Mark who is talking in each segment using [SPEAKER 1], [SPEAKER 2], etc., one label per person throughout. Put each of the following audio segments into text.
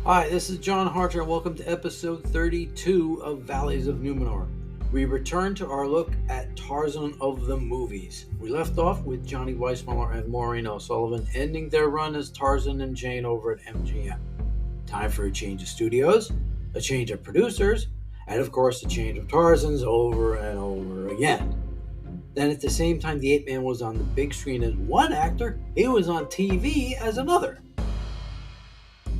[SPEAKER 1] Hi, this is John Harter, and welcome to episode 32 of Valleys of Numenor. We return to our look at Tarzan of the movies. We left off with Johnny Weissmuller and Maureen O'Sullivan ending their run as Tarzan and Jane over at MGM. Time for a change of studios, a change of producers, and of course a change of Tarzans over and over again. Then at the same time the ape man was on the big screen as one actor, he was on TV as another.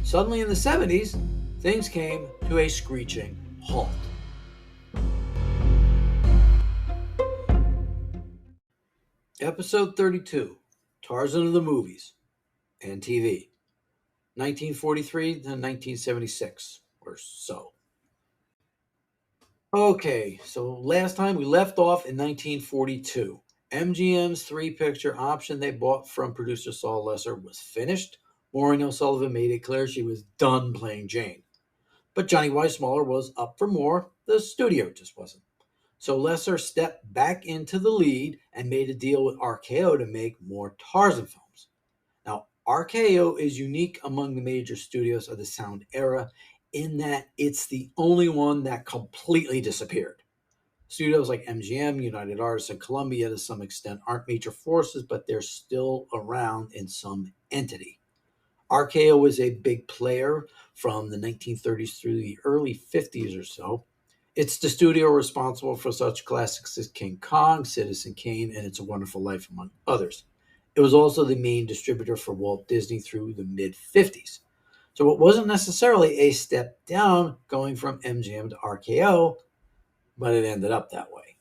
[SPEAKER 1] Suddenly in the 70s, things came to a screeching halt. Episode 32, Tarzan of the movies and TV, 1943 to 1976 or so. Okay, so last time we left off in 1942. MGM's three-picture option they bought from producer Saul Lesser was finished. Maureen O'Sullivan made it clear she was done playing Jane. But Johnny Weissmuller was up for more. The studio just wasn't. So Lesser stepped back into the lead and made a deal with RKO to make more Tarzan films. Now, RKO is unique among the major studios of the sound era in that it's the only one that completely disappeared. Studios like MGM, United Artists, and Columbia to some extent aren't major forces, but they're still around in some entity. RKO was a big player from the 1930s through the early 50s or so. It's the studio responsible for such classics as King Kong, Citizen Kane, and It's a Wonderful Life, among others. It was also the main distributor for Walt Disney through the mid-50s. So it wasn't necessarily a step down going from MGM to RKO, but it ended up that way.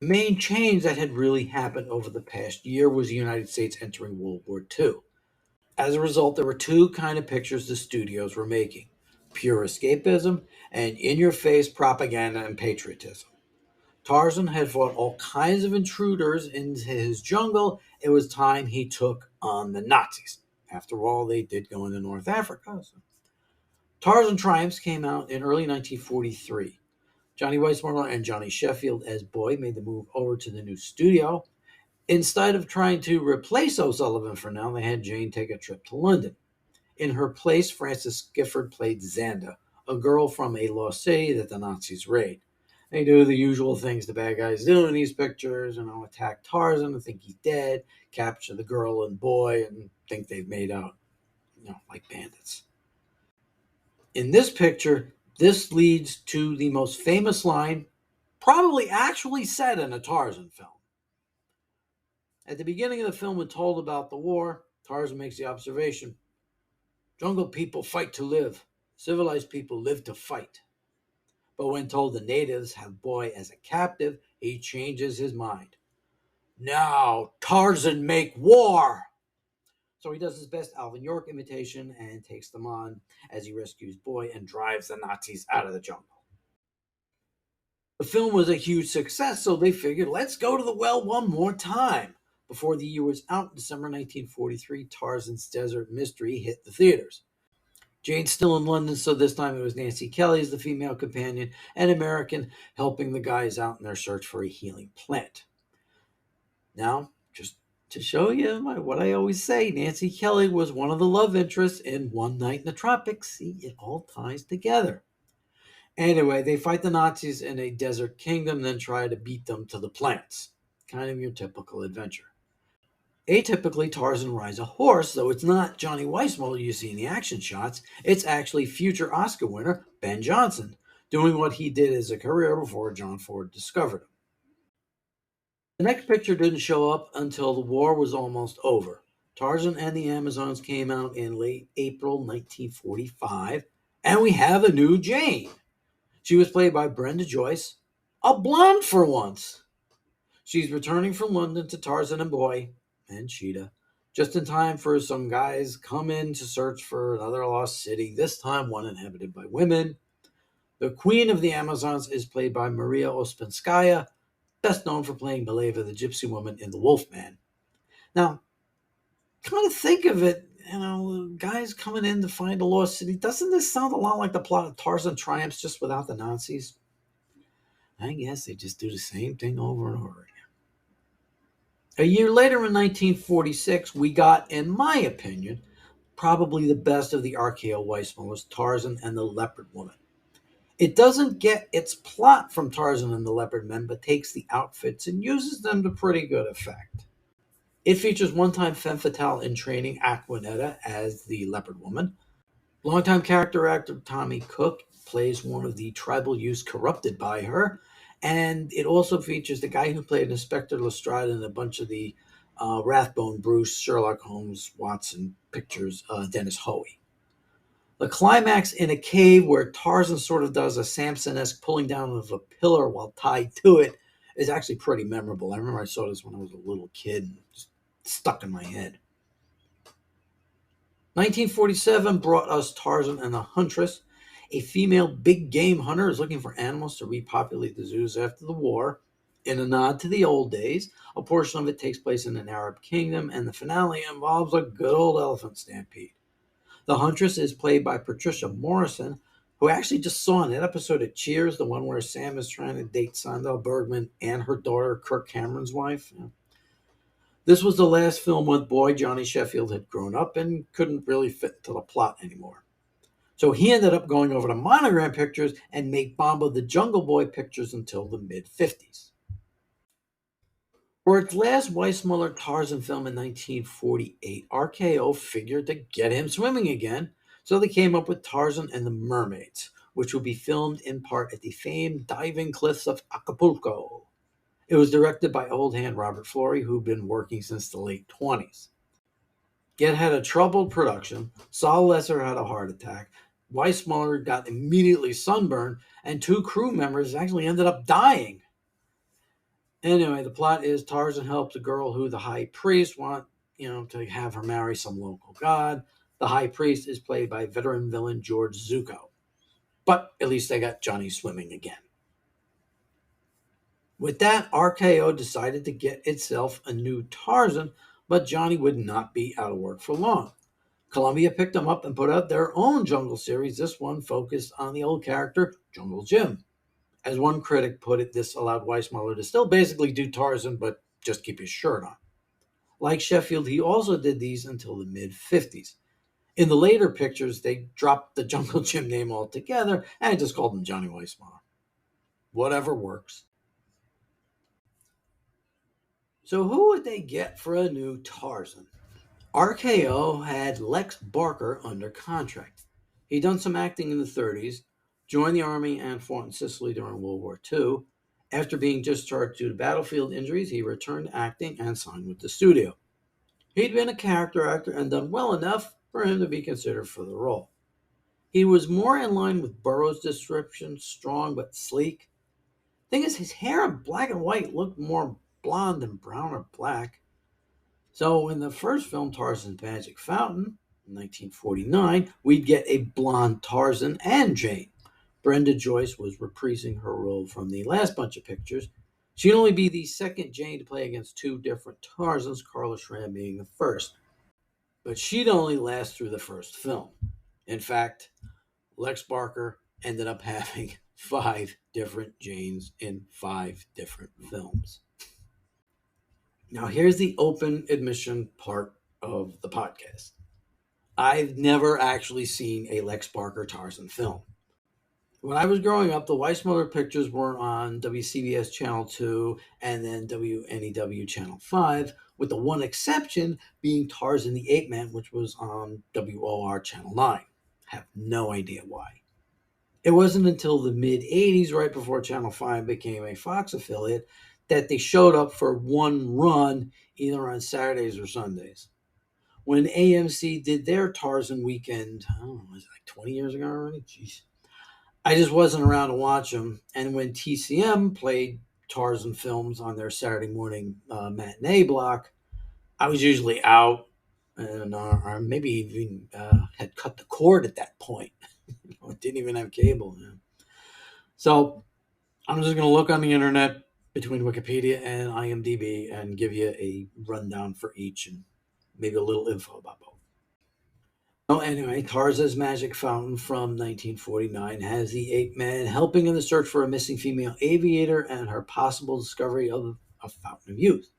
[SPEAKER 1] The main change that had really happened over the past year was the United States entering World War II. As a result, there were two kind of pictures the studios were making: pure escapism and in-your-face propaganda and patriotism. Tarzan had fought all kinds of intruders into his jungle. It was time he took on the Nazis. After all, they did go into North Africa. So. Tarzan Triumphs came out in early 1943. Johnny Weissmuller and Johnny Sheffield as Boy made the move over to the new studio. Instead of trying to replace O'Sullivan for now, they had Jane take a trip to London. In her place, Frances Gifford played Xanda, a girl from a lost city that the Nazis raid. They do the usual things the bad guys do in these pictures, attack Tarzan and think he's dead, capture the girl and boy and think they've made out, like bandits. In this picture, this leads to the most famous line probably actually said in a Tarzan film. At the beginning of the film, when told about the war, Tarzan makes the observation, "Jungle people fight to live. Civilized people live to fight." But when told the natives have Boy as a captive, he changes his mind. "Now, Tarzan make war!" So he does his best Alvin York imitation and takes them on as he rescues Boy and drives the Nazis out of the jungle. The film was a huge success, so they figured, let's go to the well one more time. Before the year was out, in December 1943, Tarzan's Desert Mystery hit the theaters. Jane's still in London, so this time it was Nancy Kelly as the female companion, an American helping the guys out in their search for a healing plant. Now, just to show you what I always say, Nancy Kelly was one of the love interests in One Night in the Tropics. See, it all ties together. Anyway, they fight the Nazis in a desert kingdom, then try to beat them to the plants. Kind of your typical adventure. Atypically, Tarzan rides a horse, though it's not Johnny Weissmuller you see in the action shots. It's actually future Oscar winner Ben Johnson, doing what he did as a career before John Ford discovered him. The next picture didn't show up until the war was almost over. Tarzan and the Amazons came out in late April 1945, and we have a new Jane. She was played by Brenda Joyce, a blonde for once. She's returning from London to Tarzan and Boy and Cheetah, just in time for some guys come in to search for another lost city, this time one inhabited by women. The Queen of the Amazons is played by Maria Ospinskaya, best known for playing Mileva, the gypsy woman in The Wolfman. Now, kind of think of it, guys coming in to find a lost city. Doesn't this sound a lot like the plot of Tarzan Triumphs, just without the Nazis? I guess they just do the same thing over and over again. A year later in 1946, we got, in my opinion, probably the best of the RKO Weissmullers, Tarzan and the Leopard Woman. It doesn't get its plot from Tarzan and the Leopard Men, but takes the outfits and uses them to pretty good effect. It features one-time femme fatale in training Aquanetta as the Leopard Woman. Longtime character actor Tommy Cook plays one of the tribal youths corrupted by her. And it also features the guy who played Inspector Lestrade in a bunch of the Rathbone, Bruce, Sherlock Holmes, Watson pictures, Dennis Hoey. The climax in a cave where Tarzan sort of does a Samson-esque pulling down of a pillar while tied to it is actually pretty memorable. I remember I saw this when I was a little kid and just stuck in my head. 1947 brought us Tarzan and the Huntress. A female big game hunter is looking for animals to repopulate the zoos after the war. In a nod to the old days, a portion of it takes place in an Arab kingdom, and the finale involves a good old elephant stampede. The Huntress is played by Patricia Morrison, who actually just saw an episode of Cheers, the one where Sam is trying to date Sandal Bergman and her daughter, Kirk Cameron's wife. This was the last film with boy Johnny Sheffield had grown up and couldn't really fit into the plot anymore. So he ended up going over to Monogram Pictures and made Bomba the Jungle Boy pictures until the mid-50s. For its last Weissmuller Tarzan film in 1948, RKO figured to get him swimming again, so they came up with Tarzan and the Mermaids, which would be filmed in part at the famed diving cliffs of Acapulco. It was directed by old hand Robert Florey, who'd been working since the late 20s. It had a troubled production. Saul Lesser had a heart attack. Weissmuller got immediately sunburned, and 2 crew members actually ended up dying. Anyway, the plot is Tarzan helps a girl who the high priest want, to have her marry some local god. The high priest is played by veteran villain George Zucco. But at least they got Johnny swimming again. With that, RKO decided to get itself a new Tarzan, but Johnny would not be out of work for long. Columbia picked him up and put out their own Jungle series. This one focused on the old character, Jungle Jim. As one critic put it, this allowed Weissmuller to still basically do Tarzan, but just keep his shirt on. Like Sheffield, he also did these until the mid-50s. In the later pictures, they dropped the Jungle Jim name altogether and just called him Johnny Weissmuller. Whatever works. So who would they get for a new Tarzan? RKO had Lex Barker under contract. He'd done some acting in the 30s, joined the Army, and fought in Sicily during World War II. After being discharged due to battlefield injuries, he returned to acting and signed with the studio. He'd been a character actor and done well enough for him to be considered for the role. He was more in line with Burroughs' description, strong but sleek. Thing is, his hair in black and white looked more blonde than brown or black. So in the first film, Tarzan's Magic Fountain, in 1949, we'd get a blonde Tarzan and Jane. Brenda Joyce was reprising her role from the last bunch of pictures. She'd only be the second Jane to play against 2 different Tarzans, Carla Schramm being the first. But she'd only last through the first film. In fact, Lex Barker ended up having 5 different Janes in 5 different films. Now, here's the open admission part of the podcast. I've never actually seen a Lex Barker Tarzan film. When I was growing up, the Weissmuller pictures were on WCBS Channel 2 and then WNEW Channel 5, with the one exception being Tarzan the Ape Man, which was on WOR Channel 9. I have no idea why. It wasn't until the mid-'80s, right before Channel 5 became a Fox affiliate, that they showed up for one run, either on Saturdays or Sundays. When AMC did their Tarzan weekend, was it like 20 years ago already? Jeez. I just wasn't around to watch them. And when TCM played Tarzan films on their Saturday morning matinee block, I was usually out and or maybe even had cut the cord at that point. I didn't even have cable. So I'm just going to look on the internet between Wikipedia and IMDb and give you a rundown for each and maybe a little info about both. Well, anyway, Tarzan's Magic Fountain from 1949 has the ape man helping in the search for a missing female aviator and her possible discovery of a fountain of youth.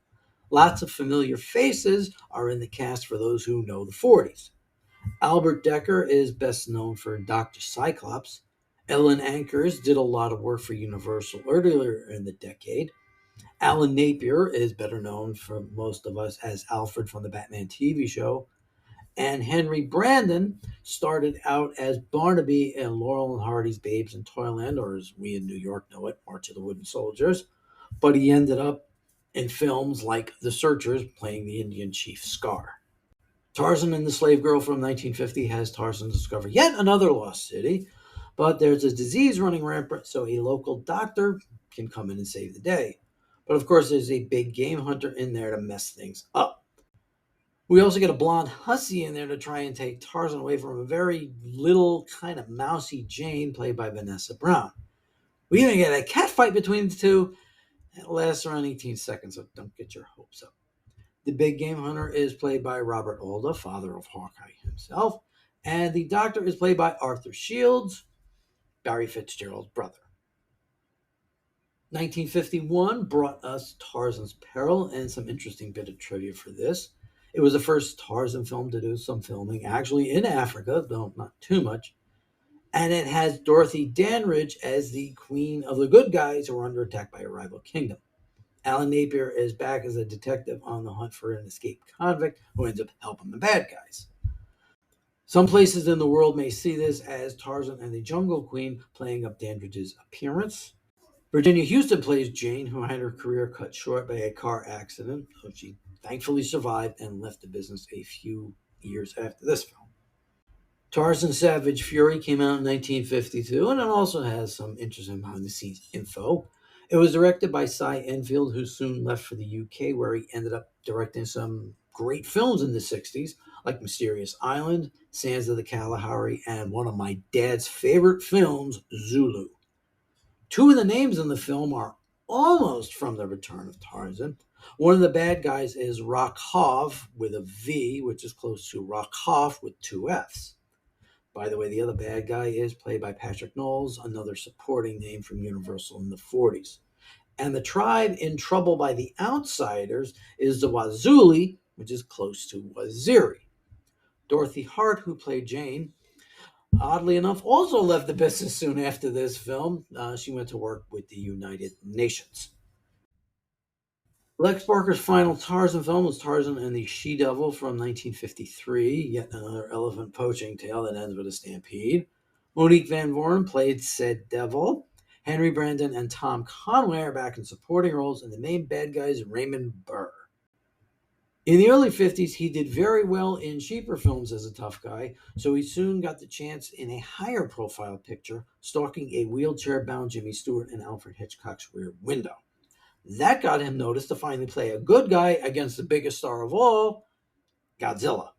[SPEAKER 1] Lots of familiar faces are in the cast for those who know the 40s. Albert Decker is best known for Dr. Cyclops. Ellen Ankers did a lot of work for Universal earlier in the decade. Alan Napier is better known for most of us as Alfred from the Batman TV show. And Henry Brandon started out as Barnaby in Laurel and Hardy's Babes in Toyland, or as we in New York know it, March of the Wooden Soldiers. But he ended up in films like The Searchers, playing the Indian chief Scar. Tarzan and the Slave Girl from 1950 has Tarzan discover yet another lost city, but there's a disease running rampant, so a local doctor can come in and save the day. But of course, there's a big game hunter in there to mess things up. We also get a blonde hussy in there to try and take Tarzan away from a very little, kind of mousy Jane, played by Vanessa Brown. We even get a cat fight between the two. It lasts around 18 seconds, so don't get your hopes up. The big game hunter is played by Robert Alda, father of Hawkeye himself, and the doctor is played by Arthur Shields, Barry Fitzgerald's brother. 1951 brought us Tarzan's Peril, and some interesting bit of trivia for this. It was the first Tarzan film to do some filming actually in Africa, though not too much. And it has Dorothy Dandridge as the queen of the good guys who are under attack by a rival kingdom. Alan Napier is back as a detective on the hunt for an escaped convict who ends up helping the bad guys. Some places in the world may see this as Tarzan and the Jungle Queen, playing up Dandridge's appearance. Virginia Houston plays Jane, who had her career cut short by a car accident, so she thankfully survived and left the business a few years after this film. Tarzan Savage Fury came out in 1952, and it also has some interesting behind the scenes info. It was directed by Cy Enfield, who soon left for the UK, where he ended up directing some great films in the 60s, like Mysterious Island, Sands of the Kalahari, and one of my dad's favorite films, Zulu. Two of the names in the film are almost from The Return of Tarzan. One of the bad guys is Rakhov with a V, which is close to Rakhov with two Fs. By the way, the other bad guy is played by Patrick Knowles, another supporting name from Universal in the 40s. And the tribe in trouble by the outsiders is the Wazuli, which is close to Waziri. Dorothy Hart, who played Jane, oddly enough, also left the business soon after this film. She went to work with the United Nations. Lex Barker's final Tarzan film was Tarzan and the She-Devil from 1953, yet another elephant poaching tale that ends with a stampede. Monique Van Voren played said devil. Henry Brandon and Tom Conway are back in supporting roles, and the main bad guy is Raymond Burr. In the early 50s, he did very well in cheaper films as a tough guy, so he soon got the chance in a higher profile picture, stalking a wheelchair-bound Jimmy Stewart in Alfred Hitchcock's Rear Window. That got him noticed to finally play a good guy against the biggest star of all, Godzilla.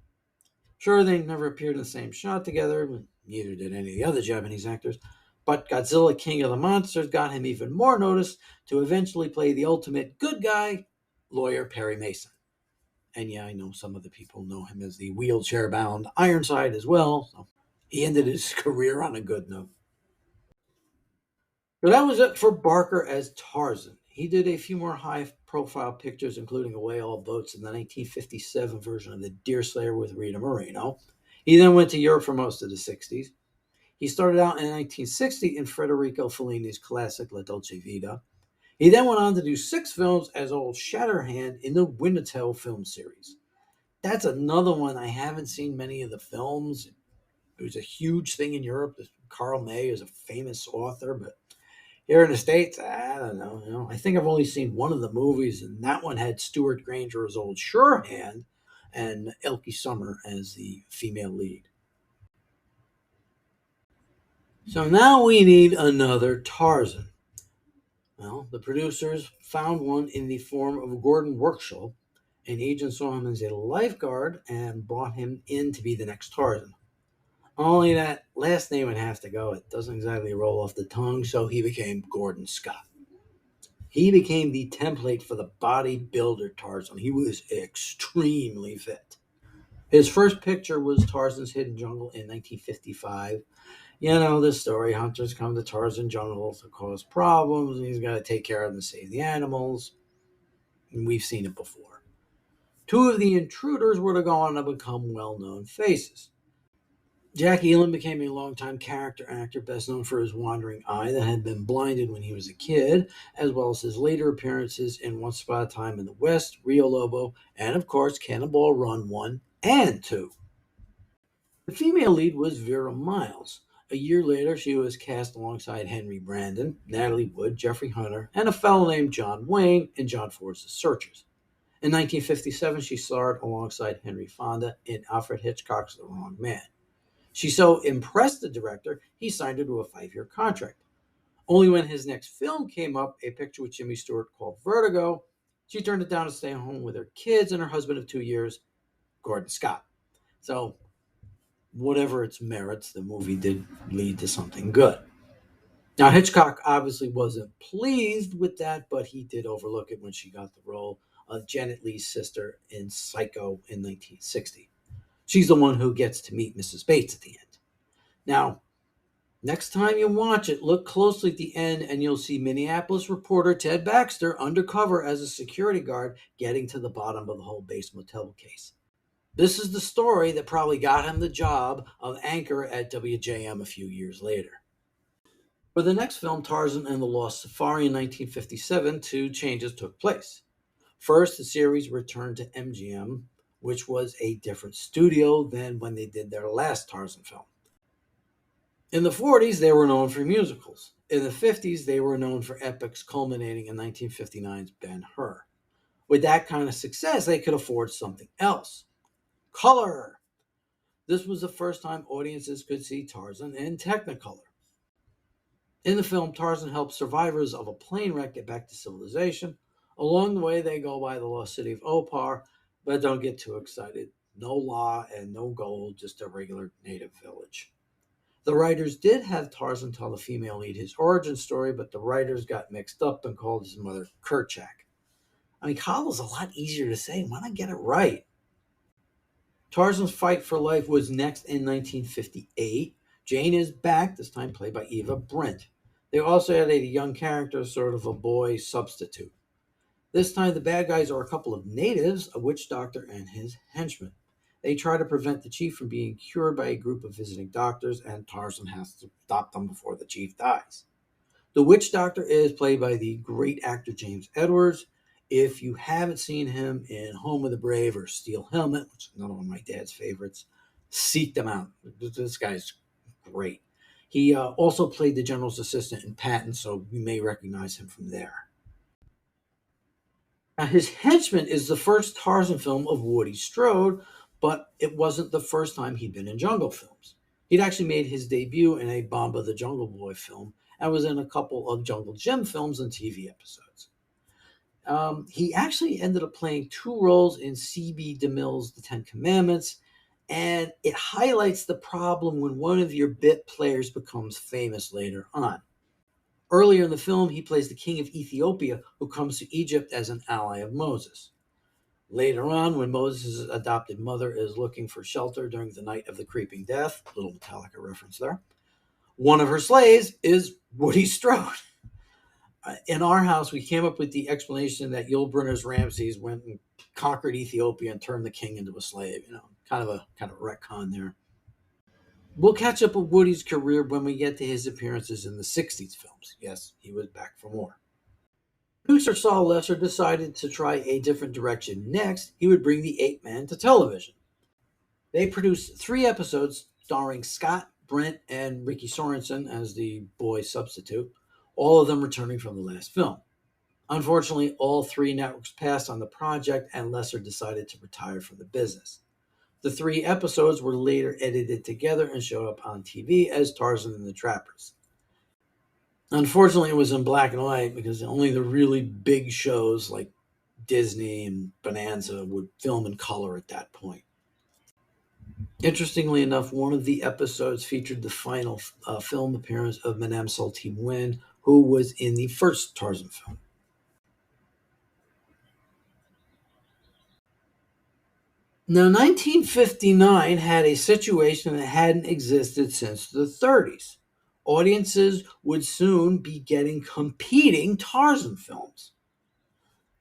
[SPEAKER 1] Sure, they never appeared in the same shot together, neither did any of the other Japanese actors, but Godzilla King of the Monsters got him even more notice to eventually play the ultimate good guy, lawyer Perry Mason. And yeah, I know some of the people know him as the wheelchair-bound Ironside as well, so he ended his career on a good note. So that was it for Barker as Tarzan. He did a few more high profile pictures, including Away All Boats in the 1957 version of The Deerslayer with Rita Moreno. He then went to Europe for most of the 60s. He started out in 1960 in Federico Fellini's classic La Dolce Vita. He then went on to do 6 films as Old Shatterhand in the Wintertale film series. That's another one. I haven't seen many of the films. It was a huge thing in Europe. Carl May is a famous author, but here in the States, I don't know. I think I've only seen one of the movies, and that one had Stuart Granger as Old Surehand and Elke Summer as the female lead. So now we need another Tarzan. Well, the producers found one in the form of Gordon Workshall. An agent saw him as a lifeguard and brought him in to be the next Tarzan. Only that last name would have to go. It doesn't exactly roll off the tongue, so he became Gordon Scott. He became the template for the bodybuilder Tarzan. He was extremely fit. His first picture was Tarzan's Hidden Jungle in 1955. You know the story. Hunters come to Tarzan jungle to cause problems, and he's got to take care of them and save the animals. And we've seen it before. Two of the intruders were to go on to become well-known faces. Jack Elam became a longtime character actor, best known for his wandering eye that had been blinded when he was a kid, as well as his later appearances in Once Upon a Time in the West, Rio Lobo, and of course Cannonball Run 1 and 2. The female lead was Vera Miles. A year later, she was cast alongside Henry Brandon, Natalie Wood, Jeffrey Hunter, and a fellow named John Wayne in John Ford's The Searchers. In 1957, she starred alongside Henry Fonda in Alfred Hitchcock's The Wrong Man. She so impressed the director, he signed her to a 5-year contract. Only when his next film came up, a picture with Jimmy Stewart called Vertigo, she turned it down to stay home with her kids and her husband of 2 years, Gordon Scott. So, whatever its merits, the movie did lead to something good. Now, Hitchcock obviously wasn't pleased with that, but he did overlook it when she got the role of Janet Leigh's sister in Psycho in 1960. She's the one who gets to meet Mrs. Bates at the end. Now, next time you watch it, look closely at the end and you'll see Minneapolis reporter Ted Baxter undercover as a security guard getting to the bottom of the whole Bates Motel case. This is the story that probably got him the job of anchor at WJM a few years later. For the next film, Tarzan and the Lost Safari in 1957, two changes took place. First, the series returned to MGM, which was a different studio than when they did their last Tarzan film. In the 40s, they were known for musicals. In the 50s, they were known for epics culminating in 1959's Ben-Hur. With that kind of success, they could afford something else. Color! This was the first time audiences could see Tarzan in Technicolor. In the film, Tarzan helps survivors of a plane wreck get back to civilization. Along the way, they go by the lost city of Opar, but don't get too excited. No law and no gold, just a regular native village. The writers did have Tarzan tell the female lead his origin story, but the writers got mixed up and called his mother Kerchak. I mean, Kala's a lot easier to say. Why not get it right? Tarzan's fight for life was next in 1958. Jane is back, this time played by Eva Brent. They also added a young character, sort of a boy substitute. This time, the bad guys are a couple of natives, a witch doctor and his henchmen. They try to prevent the chief from being cured by a group of visiting doctors, and Tarzan has to stop them before the chief dies. The witch doctor is played by the great actor James Edwards. If you haven't seen him in Home of the Brave or Steel Helmet, which is another one of my dad's favorites, seek them out. This guy's great. He also played the general's assistant in Patton, so you may recognize him from there. Now, his henchman is the first Tarzan film of Woody Strode, but it wasn't the first time he'd been in jungle films. He'd actually made his debut in a Bomba the Jungle Boy film and was in a couple of Jungle Jim films and TV episodes. He actually ended up playing two roles in C.B. DeMille's The Ten Commandments, and it highlights the problem when one of your bit players becomes famous later on. Earlier in the film, he plays the king of Ethiopia who comes to Egypt as an ally of Moses. Later on, when Moses' adopted mother is looking for shelter during the night of the creeping death, little Metallica reference there, one of her slaves is Woody Strode. In our house, we came up with the explanation that Yul Brynner's Ramses went and conquered Ethiopia and turned the king into a slave. Kind of a retcon there. We'll catch up with Woody's career when we get to his appearances in the 60s films. Yes, he was back for more. Producer Saul Lesser decided to try a different direction next. He would bring the Ape Man to television. They produced 3 episodes starring Scott, Brent, and Ricky Sorensen as the boy substitute, all of them returning from the last film. Unfortunately, all 3 networks passed on the project, and Lesser decided to retire from the business. The 3 episodes were later edited together and showed up on TV as Tarzan and the Trappers. Unfortunately, it was in black and white because only the really big shows like Disney and Bonanza would film in color at that point. Interestingly enough, one of the episodes featured the final film appearance of Madame Saltine Wynn, who was in the first Tarzan film. Now, 1959 had a situation that hadn't existed since the 30s. Audiences would soon be getting competing Tarzan films.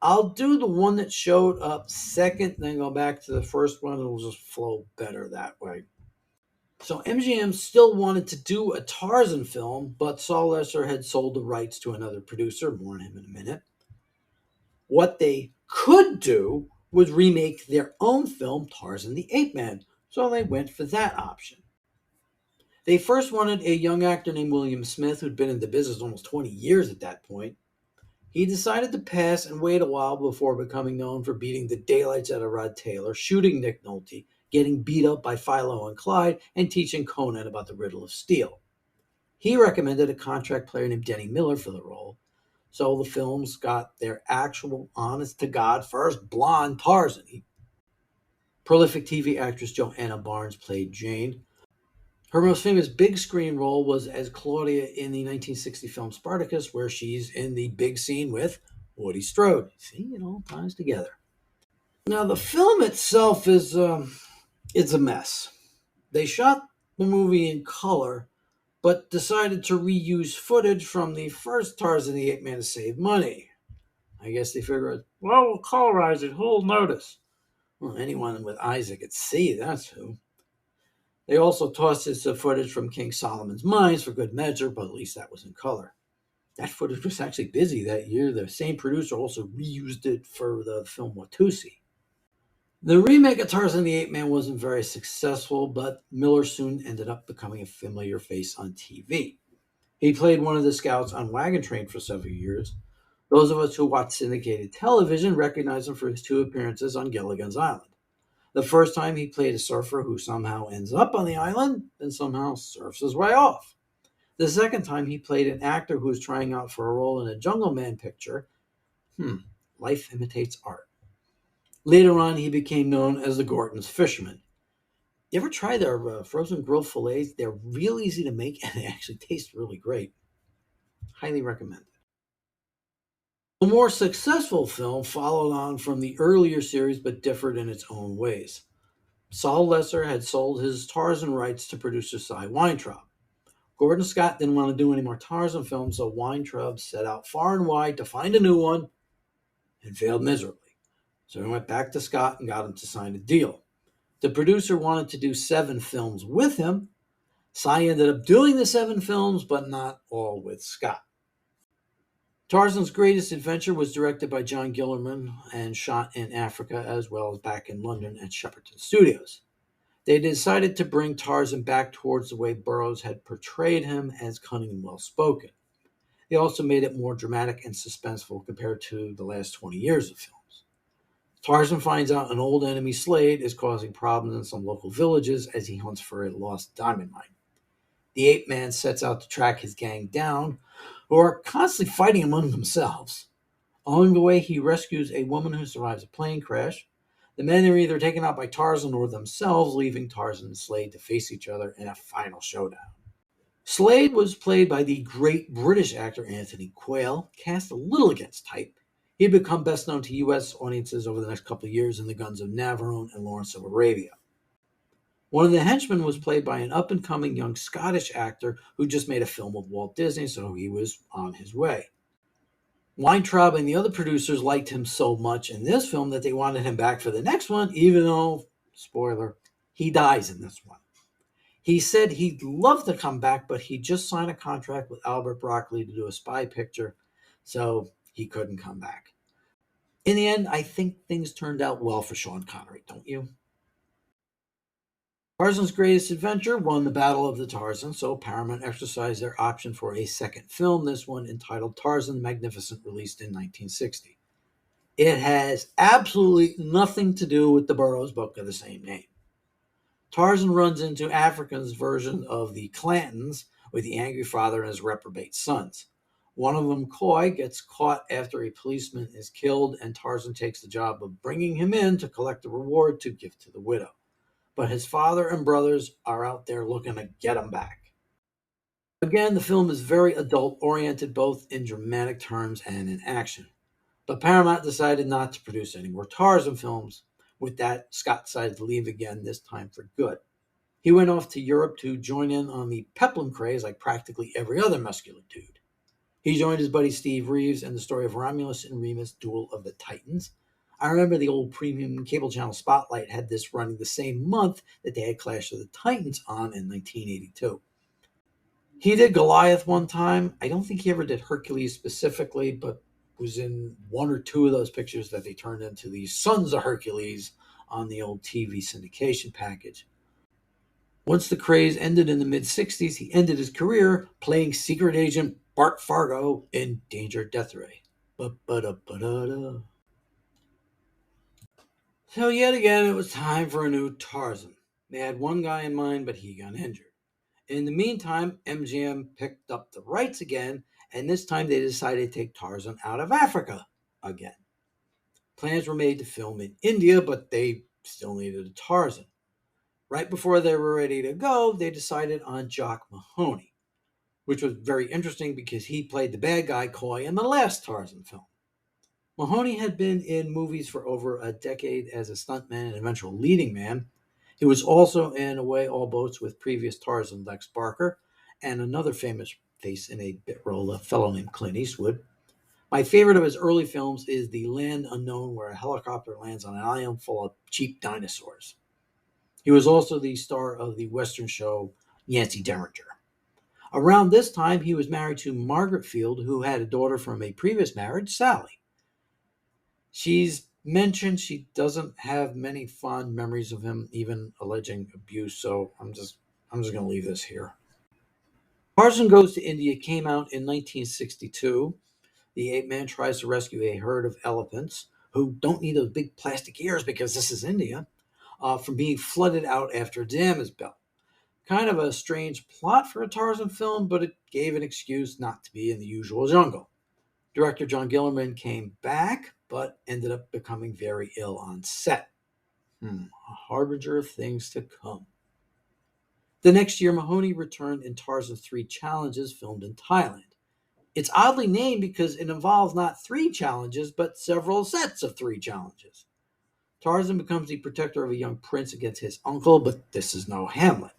[SPEAKER 1] I'll do the one that showed up second, then go back to the first one. It'll just flow better that way. So MGM still wanted to do a Tarzan film, but Saul Lesser had sold the rights to another producer. More on him in a minute. What they could do was remake their own film, Tarzan the Ape Man. So they went for that option. They first wanted a young actor named William Smith, who'd been in the business almost 20 years at that point. He decided to pass and wait a while before becoming known for beating the daylights out of Rod Taylor, shooting Nick Nolte, getting beat up by Philo and Clyde, and teaching Conan about the riddle of steel. He recommended a contract player named Denny Miller for the role, so the films got their actual, honest to God, first blonde Tarzan. Prolific TV actress Joanna Barnes played Jane. Her most famous big screen role was as Claudia in the 1960 film Spartacus, where she's in the big scene with Woody Strode. See, it all ties together. Now, the film itself is it's a mess. They shot the movie in color, but decided to reuse footage from the first Tarzan the Ape Man to save money. I guess they figured, well, we'll colorize it. Who'll notice? Well, anyone with eyes that could see, that's who. They also tossed this footage from King Solomon's Mines for good measure, but at least that was in color. That footage was actually busy that year. The same producer also reused it for the film Watusi. The remake of Tarzan the Ape Man wasn't very successful, but Miller soon ended up becoming a familiar face on TV. He played one of the scouts on Wagon Train for several years. Those of us who watch syndicated television recognize him for his two appearances on Gilligan's Island. The first time he played a surfer who somehow ends up on the island, then somehow surfs his way off. The second time he played an actor who was trying out for a role in a Jungle Man picture. Life imitates art. Later on, he became known as the Gorton's Fisherman. You ever try their frozen grilled fillets? They're real easy to make and they actually taste really great. Highly recommend. A more successful film followed on from the earlier series but differed in its own ways. Saul Lesser had sold his Tarzan rights to producer Cy Weintraub. Gordon Scott didn't want to do any more Tarzan films, so Weintraub set out far and wide to find a new one and failed miserably. So he went back to Scott and got him to sign a deal. The producer wanted to do 7 films with him. Cy ended up doing the 7 films, but not all with Scott. Tarzan's Greatest Adventure was directed by John Gillerman and shot in Africa as well as back in London at Shepperton Studios. They decided to bring Tarzan back towards the way Burroughs had portrayed him, as cunning and well-spoken. They also made it more dramatic and suspenseful compared to the last 20 years of films. Tarzan finds out an old enemy, Slade, is causing problems in some local villages as he hunts for a lost diamond mine. The ape man sets out to track his gang down, who are constantly fighting among themselves. Along the way, he rescues a woman who survives a plane crash. The men are either taken out by Tarzan or themselves, leaving Tarzan and Slade to face each other in a final showdown. Slade was played by the great British actor Anthony Quayle, cast a little against type. He had become best known to U.S. audiences over the next couple of years in The Guns of Navarone and Lawrence of Arabia. One of the henchmen was played by an up-and-coming young Scottish actor who just made a film with Walt Disney, so he was on his way. Weintraub and the other producers liked him so much in this film that they wanted him back for the next one, even though, spoiler, he dies in this one. He said he'd love to come back, but he just signed a contract with Albert Broccoli to do a spy picture, so he couldn't come back. In the end, I think things turned out well for Sean Connery, don't you? Tarzan's Greatest Adventure won the Battle of the Tarzan, so Paramount exercised their option for a second film, this one entitled Tarzan the Magnificent, released in 1960. It has absolutely nothing to do with the Burroughs book of the same name. Tarzan runs into Africa's version of the Clantons with the angry father and his reprobate sons. One of them, Coy, gets caught after a policeman is killed, and Tarzan takes the job of bringing him in to collect the reward to give to the widow. But his father and brothers are out there looking to get him back. Again, the film is very adult-oriented, both in dramatic terms and in action. But Paramount decided not to produce any more Tarzan films. With that, Scott decided to leave again, this time for good. He went off to Europe to join in on the Peplum craze like practically every other muscular dude. He joined his buddy Steve Reeves in the story of Romulus and Remus, Duel of the Titans. I remember the old premium cable channel Spotlight had this running the same month that they had Clash of the Titans on in 1982. He did Goliath one time. I don't think he ever did Hercules specifically, but was in one or two of those pictures that they turned into the Sons of Hercules on the old TV syndication package. Once the craze ended in the mid 60s, he ended his career playing secret agent Bart Fargo in Danger Death Ray. Ba-ba-da-ba-da-da. So, yet again, it was time for a new Tarzan. They had one guy in mind, but he got injured. In the meantime, MGM picked up the rights again, and this time they decided to take Tarzan out of Africa again. Plans were made to film in India, but they still needed a Tarzan. Right before they were ready to go, they decided on Jock Mahoney, which was very interesting because he played the bad guy Coy in the last Tarzan film. Mahoney had been in movies for over a decade as a stuntman and eventual leading man. He was also in Away All Boats with previous Tarzan Lex Barker and another famous face in a bit role, a fellow named Clint Eastwood. My favorite of his early films is The Land Unknown, where a helicopter lands on an island full of cheap dinosaurs. He was also the star of the Western show Yancey Derringer. Around this time, he was married to Margaret Field, who had a daughter from a previous marriage, Sally. She's mentioned she doesn't have many fond memories of him, even alleging abuse, so I'm just going to leave this here. Tarzan Goes to India came out in 1962. The ape man tries to rescue a herd of elephants who don't need those big plastic ears because this is India, from being flooded out after a dam is built. Kind of a strange plot for a Tarzan film, but it gave an excuse not to be in the usual jungle. Director John Gillerman came back, but ended up becoming very ill on set. A harbinger of things to come. The next year, Mahoney returned in Tarzan 3 Challenges, filmed in Thailand. It's oddly named because it involves not 3 challenges, but several sets of 3 challenges. Tarzan becomes the protector of a young prince against his uncle, but this is no Hamlet.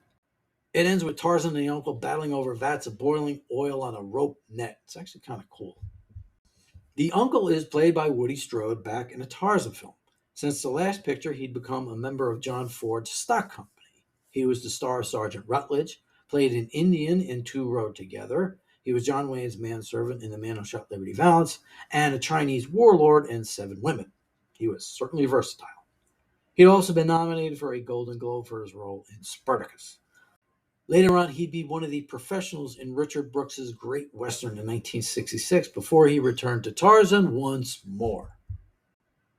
[SPEAKER 1] It ends with Tarzan and the uncle battling over vats of boiling oil on a rope net. It's actually kind of cool. The uncle is played by Woody Strode back in a Tarzan film. Since the last picture, he'd become a member of John Ford's stock company. He was the star of Sergeant Rutledge, played an Indian in Two Rode Together. He was John Wayne's manservant in The Man Who Shot Liberty Valance, and a Chinese warlord in Seven Women. He was certainly versatile. He'd also been nominated for a Golden Globe for his role in Spartacus. Later on, he'd be one of the professionals in Richard Brooks's Great Western in 1966 before he returned to Tarzan once more.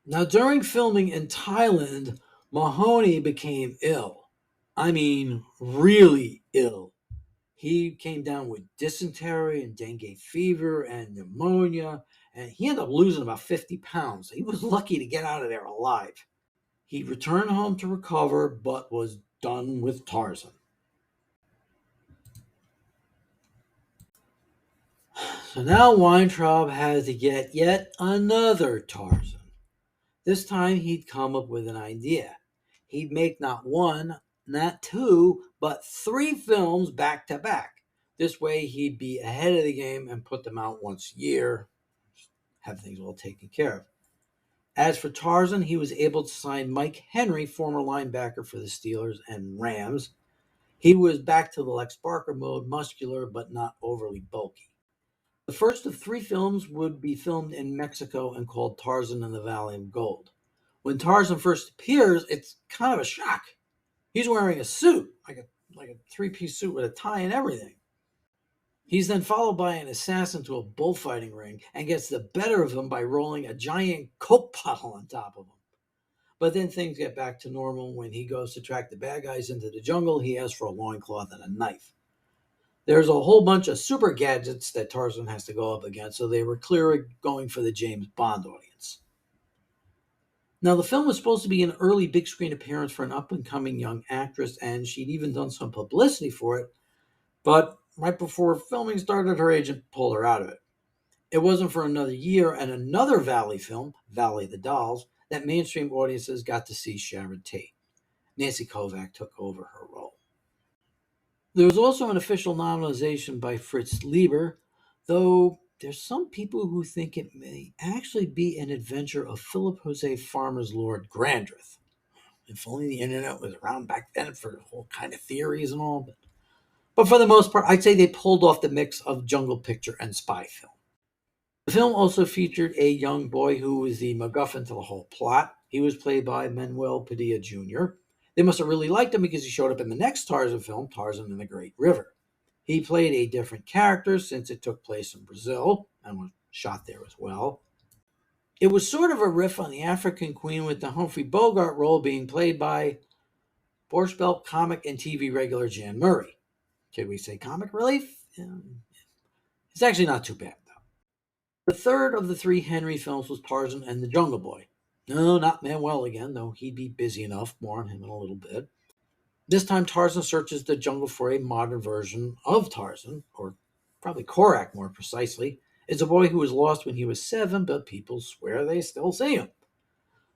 [SPEAKER 1] Now, during filming in Thailand, Mahoney became ill. I mean, really ill. He came down with dysentery and dengue fever and pneumonia, and he ended up losing about 50 pounds. He was lucky to get out of there alive. He returned home to recover, but was done with Tarzan. So now Weintraub had to get yet another Tarzan. This time he'd come up with an idea. He'd make not one, not two, but 3 films back to back. This way he'd be ahead of the game and put them out once a year, have things all taken care of. As for Tarzan, he was able to sign Mike Henry, former linebacker for the Steelers and Rams. He was back to the Lex Barker mode, muscular but not overly bulky. The first of 3 films would be filmed in Mexico and called Tarzan and the Valley of Gold. When Tarzan first appears, it's kind of a shock. He's wearing a suit, like a 3-piece suit with a tie and everything. He's then followed by an assassin to a bullfighting ring and gets the better of him by rolling a giant Coke bottle on top of him. But then things get back to normal. When he goes to track the bad guys into the jungle, he asks for a loincloth and a knife. There's a whole bunch of super gadgets that Tarzan has to go up against, so they were clearly going for the James Bond audience. Now, the film was supposed to be an early big screen appearance for an up-and-coming young actress, and she'd even done some publicity for it, but right before filming started, her agent pulled her out of it. It wasn't for another year and another Valley film, Valley of the Dolls, that mainstream audiences got to see Sharon Tate. Nancy Kovac took over her role. There was also an official nominalization by Fritz Lieber, though there's some people who think it may actually be an adventure of Philip Jose Farmer's Lord Grandrith. If only the internet was around back then for all kind of theories and all. But for the most part, I'd say they pulled off the mix of jungle picture and spy film. The film also featured a young boy who was the MacGuffin to the whole plot. He was played by Manuel Padilla Jr. They must have really liked him because he showed up in the next Tarzan film, Tarzan and the Great River. He played a different character since it took place in Brazil and was shot there as well. It was sort of a riff on the African Queen, with the Humphrey Bogart role being played by Borscht Belt comic and TV regular Jan Murray. Could we say comic relief? It's actually not too bad, though. The third of the three Henry films was Tarzan and the Jungle Boy. No, not Manuel again, though he'd be busy enough. More on him in a little bit. This time, Tarzan searches the jungle for a modern version of Tarzan, or probably Korak more precisely. It's a boy who was lost when he was 7, but people swear they still see him.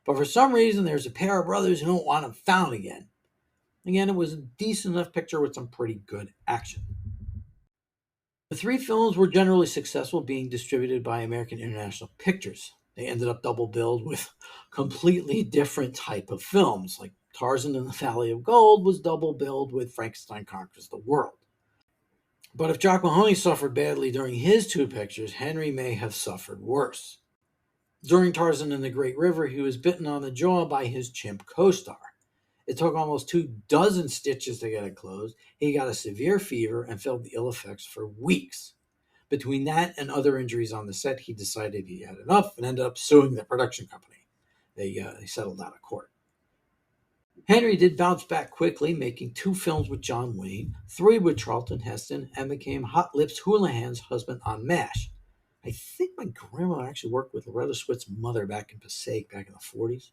[SPEAKER 1] But for some reason, there's a pair of brothers who don't want him found again. Again, it was a decent enough picture with some pretty good action. The three films were generally successful, being distributed by American International Pictures. They ended up double billed with completely different type of films, like Tarzan in the Valley of Gold was double billed with Frankenstein Conquers the World. But if Jock Mahoney suffered badly during his two pictures, Henry may have suffered worse. During Tarzan and the Great River, he was bitten on the jaw by his chimp co-star. It took almost 24 stitches to get it closed. He got a severe fever and felt the ill effects for weeks. Between that and other injuries on the set, he decided he had enough and ended up suing the production company. They settled out of court. Henry did bounce back quickly, making 2 films with John Wayne, 3 with Charlton Heston, and became Hot Lips Houlihan's husband on MASH. I think my grandmother actually worked with Loretta Swit's mother back in Passaic back in the 40s.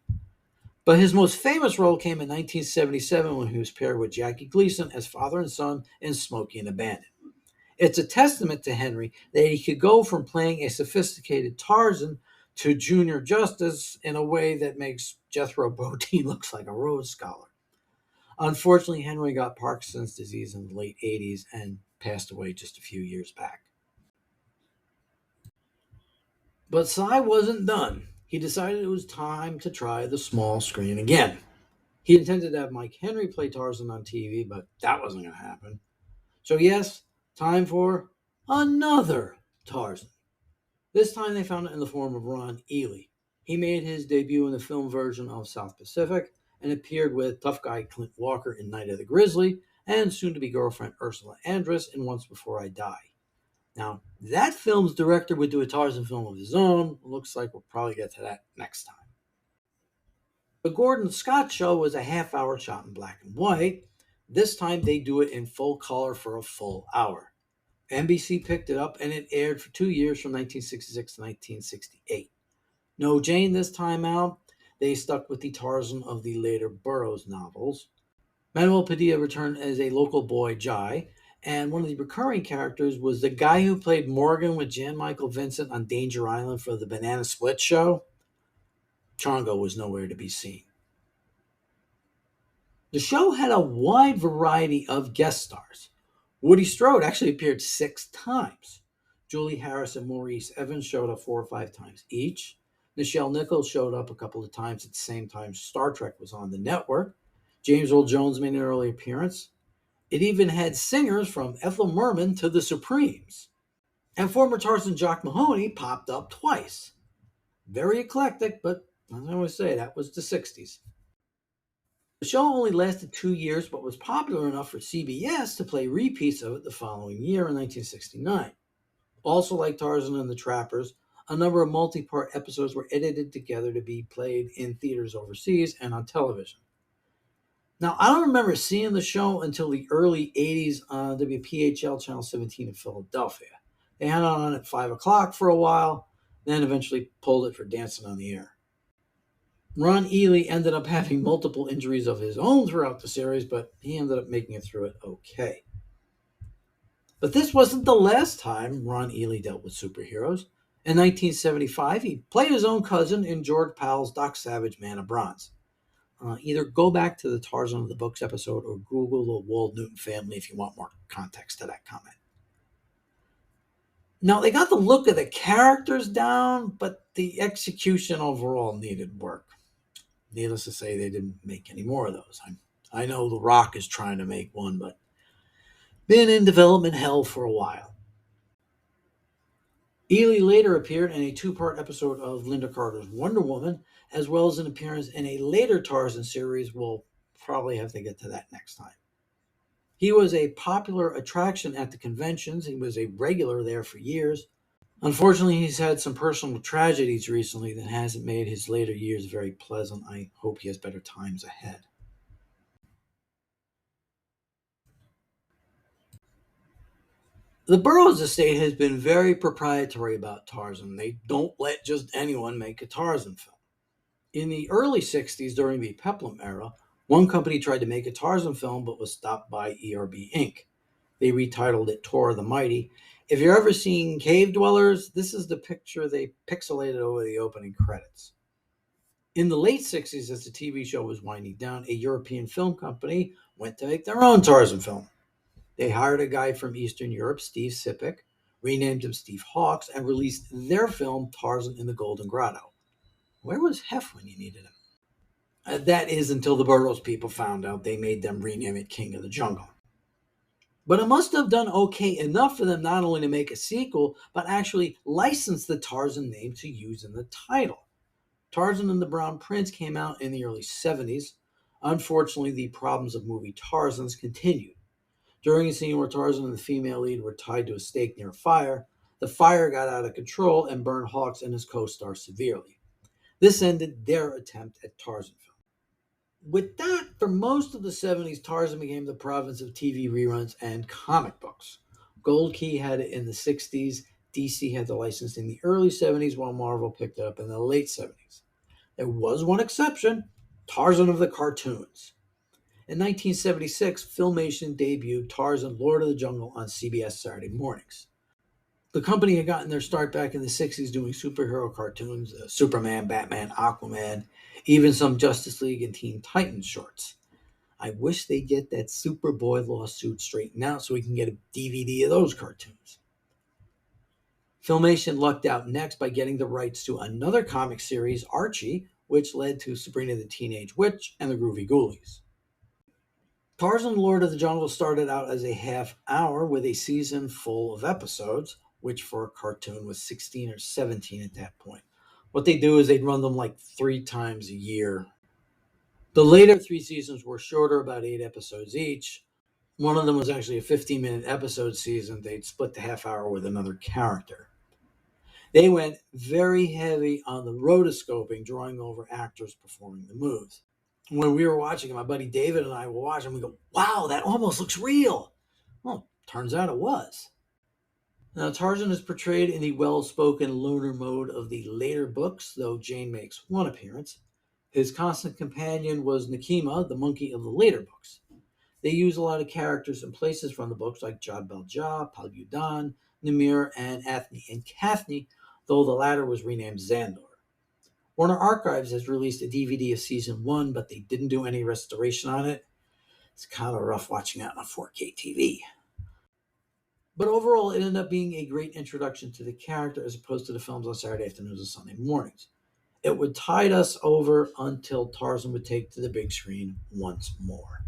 [SPEAKER 1] But his most famous role came in 1977 when he was paired with Jackie Gleason as father and son in Smokey and the Bandit. It's a testament to Henry that he could go from playing a sophisticated Tarzan to Junior Justice in a way that makes Jethro Bodine look like a Rhodes Scholar. Unfortunately, Henry got Parkinson's disease in the late 80s and passed away just a few years back. But Cy wasn't done. He decided it was time to try the small screen again. He intended to have Mike Henry play Tarzan on TV, but that wasn't going to happen. So yes, time for another Tarzan. This time they found it in the form of Ron Ely. He made his debut in the film version of South Pacific and appeared with tough guy Clint Walker in Night of the Grizzly and soon-to-be girlfriend Ursula Andress in Once Before I Die. Now, that film's director would do a Tarzan film of his own. Looks like we'll probably get to that next time. The Gordon Scott Show was a half-hour shot in black and white. This time they do it in full color for a full hour. NBC picked it up and it aired for 2 years from 1966 to 1968. No Jane this time out. They stuck with the Tarzan of the later Burroughs novels. Manuel Padilla returned as a local boy, Jai, and one of the recurring characters was the guy who played Morgan with Jan Michael Vincent on Danger Island for the Banana Split show. Chongo was nowhere to be seen. The show had a wide variety of guest stars. Woody Strode actually appeared 6 times. Julie Harris and Maurice Evans showed up 4 or 5 times each. Nichelle Nichols showed up a couple of times at the same time Star Trek was on the network. James Earl Jones made an early appearance. It even had singers from Ethel Merman to the Supremes. And former Tarzan Jock Mahoney popped up twice. Very eclectic, but as I always say, that was the 60s. The show only lasted 2 years, but was popular enough for CBS to play repeats of it the following year in 1969. Also like Tarzan and the Trappers, a number of multi-part episodes were edited together to be played in theaters overseas and on television. Now, I don't remember seeing the show until the early 80s on WPHL Channel 17 in Philadelphia. They had it on at 5 o'clock for a while, then eventually pulled it for Dancing on the Air. Ron Ely ended up having multiple injuries of his own throughout the series, but he ended up making it through it okay. But this wasn't the last time Ron Ely dealt with superheroes. In 1975, he played his own cousin in George Powell's Doc Savage Man of Bronze. Either go back to the Tarzan of the Books episode or Google the Wald Newton family if you want more context to that comment. Now, they got the look of the characters down, but the execution overall needed work. Needless to say, they didn't make any more of those. I know The Rock is trying to make one, but been in development hell for a while. Ely later appeared in a two-part episode of Linda Carter's Wonder Woman, as well as an appearance in a later Tarzan series. We'll probably have to get to that next time. He was a popular attraction at the conventions. He was a regular there for years. Unfortunately, he's had some personal tragedies recently that hasn't made his later years very pleasant. I hope he has better times ahead. The Burroughs estate has been very proprietary about Tarzan. They don't let just anyone make a Tarzan film. In the early 60s, during the Peplum era, one company tried to make a Tarzan film but was stopped by ERB Inc. They retitled it Tor the Mighty. If you're ever seeing Cave Dwellers, this is the picture they pixelated over the opening credits. In the late 60s, as the TV show was winding down, a European film company went to make their own Tarzan film. They hired a guy from Eastern Europe, Steve Sippick, renamed him Steve Hawks, and released their film Tarzan in the Golden Grotto. Where was Hef when you needed him? That is until the Burroughs people found out. They made them rename it King of the Jungle. But it must have done okay enough for them not only to make a sequel, but actually license the Tarzan name to use in the title. Tarzan and the Brown Prince came out in the early 70s. Unfortunately, the problems of movie Tarzans continued. During a scene where Tarzan and the female lead were tied to a stake near a fire, the fire got out of control and burned Hawks and his co-star severely. This ended their attempt at Tarzan film. With that, for most of the 70s, Tarzan became the province of TV reruns and comic books. Gold Key had it in the 60s, DC had the license in the early 70s, while Marvel picked it up in the late 70s. There was one exception, Tarzan of the cartoons. In 1976, Filmation debuted Tarzan, Lord of the Jungle on CBS Saturday mornings. The company had gotten their start back in the 60s doing superhero cartoons, Superman, Batman, Aquaman, even some Justice League and Teen Titans shorts. I wish they'd get that Superboy lawsuit straightened out so we can get a DVD of those cartoons. Filmation lucked out next by getting the rights to another comic series, Archie, which led to Sabrina the Teenage Witch and the Groovy Ghoulies. Tarzan Lord of the Jungle started out as a half hour with a season full of episodes, which for a cartoon was 16 or 17 at that point. What they do is they'd run them like 3 times a year. The later 3 seasons were shorter, about 8 episodes each. One of them was actually a 15-minute episode season. They'd split the half hour with another character. They went very heavy on the rotoscoping, drawing over actors performing the moves. When we were watching it, my buddy David and I were watching, we go, wow, that almost looks real. Well, turns out it was. Now, Tarzan is portrayed in the well-spoken loner mode of the later books, though Jane makes one appearance. His constant companion was Nakima, the monkey of the later books. They use a lot of characters and places from the books like Jad Belja, Paludan, Namir, and Athni and Kathni, though the latter was renamed Xandor. Warner Archives has released a DVD of season 1, but they didn't do any restoration on it. It's kind of rough watching that on a 4K TV. But overall, it ended up being a great introduction to the character as opposed to the films on Saturday afternoons and Sunday mornings. It would tide us over until Tarzan would take to the big screen once more.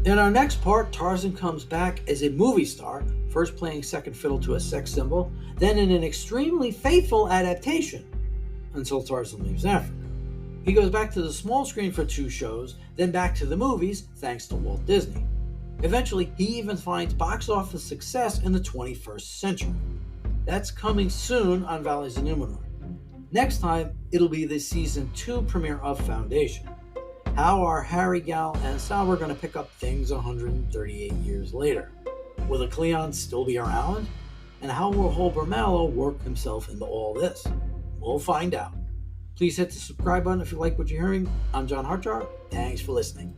[SPEAKER 1] In our next part, Tarzan comes back as a movie star, first playing second fiddle to a sex symbol, then in an extremely faithful adaptation, until Tarzan leaves Africa. He goes back to the small screen for 2 shows, then back to the movies, thanks to Walt Disney. Eventually, he even finds box office success in the 21st century. That's coming soon on Valleys of Numenor. Next time, it'll be the season 2 premiere of Foundation. How are Harry, Gal, and Sauber going to pick up things 138 years later? Will the Cleons still be around? And how will Holber Mallow work himself into all this? We'll find out. Please hit the subscribe button if you like what you're hearing. I'm John Hartjar. Thanks for listening.